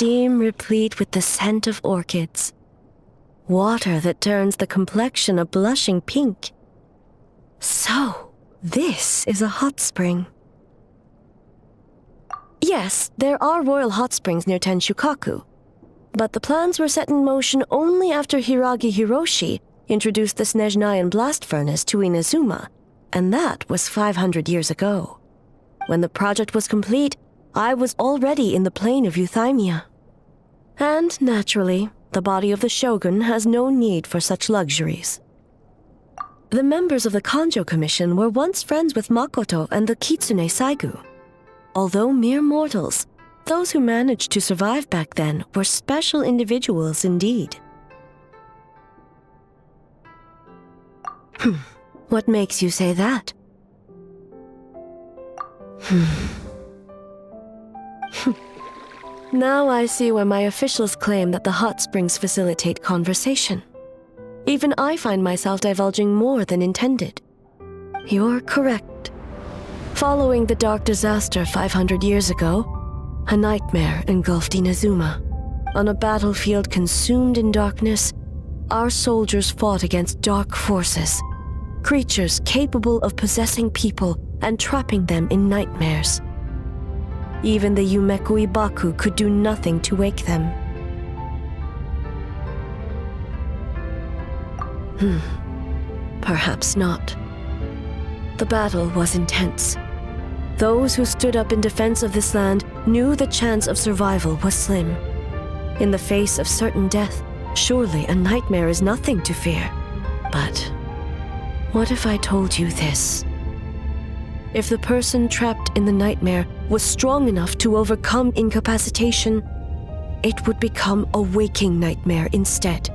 steam replete with the scent of orchids. Water that turns the complexion a blushing pink. So, this is a hot spring. Yes, there are royal hot springs near Tenshukaku, but the plans were set in motion only after Hiragi Hiroshi introduced the Snezhnayan blast furnace to Inazuma, and that was 500 years ago. When the project was complete, I was already in the plain of Euthymia. And, naturally, the body of the Shogun has no need for such luxuries. The members of the Kanjo Commission were once friends with Makoto and the Kitsune Saigu. Although mere mortals, those who managed to survive back then were special individuals indeed. What makes you say that? Now I see why my officials claim that the hot springs facilitate conversation. Even I find myself divulging more than intended. You're correct. Following the dark disaster 500 years ago, a nightmare engulfed Inazuma. On a battlefield consumed in darkness, our soldiers fought against dark forces, creatures capable of possessing people and trapping them in nightmares. Even the Yumeku Ibaku could do nothing to wake them. Perhaps not. The battle was intense. Those who stood up in defense of this land knew the chance of survival was slim. In the face of certain death, surely a nightmare is nothing to fear. But what if I told you this? If the person trapped in the nightmare was strong enough to overcome incapacitation, it would become a waking nightmare instead.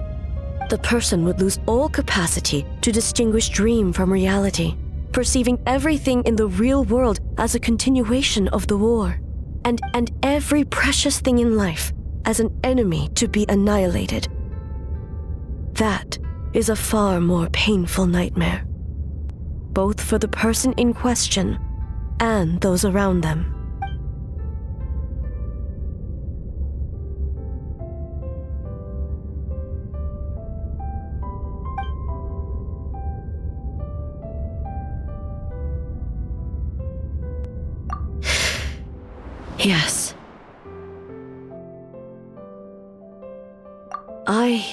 The person would lose all capacity to distinguish dream from reality, perceiving everything in the real world as a continuation of the war, and every precious thing in life as an enemy to be annihilated. That is a far more painful nightmare, both for the person in question and those around them. Yes. I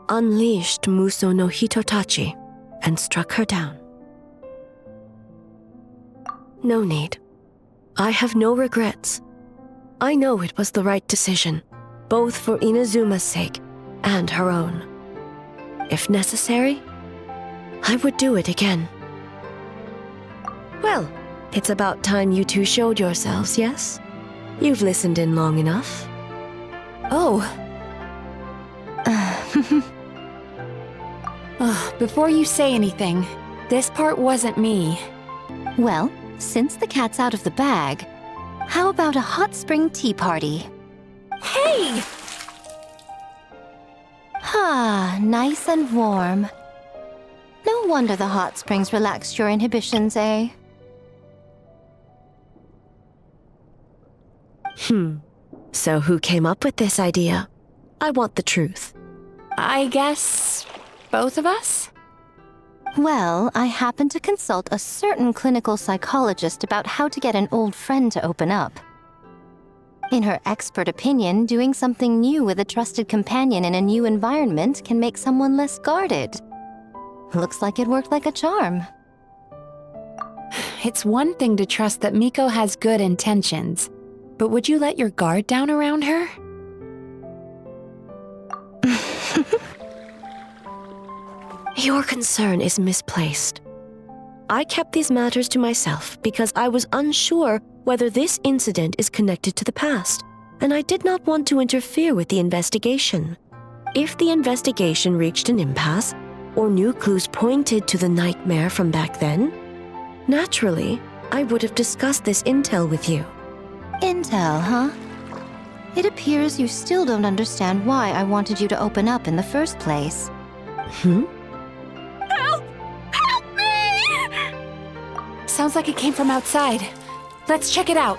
unleashed Muso no Hitotachi and struck her down. No need. I have no regrets. I know it was the right decision, both for Inazuma's sake and her own. If necessary, I would do it again. Well, it's about time you two showed yourselves, yes? You've listened in long enough. Oh. Before you say anything, this part wasn't me. Well, since the cat's out of the bag, how about a hot spring tea party? Hey! Ah, nice and warm. No wonder the hot springs relaxed your inhibitions, eh? So who came up with this idea? I want the truth. I guess both of us? Well, I happened to consult a certain clinical psychologist about how to get an old friend to open up. In her expert opinion, doing something new with a trusted companion in a new environment can make someone less guarded. Looks like it worked like a charm. It's one thing to trust that Miko has good intentions, but would you let your guard down around her? Your concern is misplaced. I kept these matters to myself because I was unsure whether this incident is connected to the past, and I did not want to interfere with the investigation. If the investigation reached an impasse, or new clues pointed to the nightmare from back then, naturally, I would have discussed this intel with you. Intel, huh? It appears you still don't understand why I wanted you to open up in the first place. Help! Help me! Sounds like it came from outside. Let's check it out.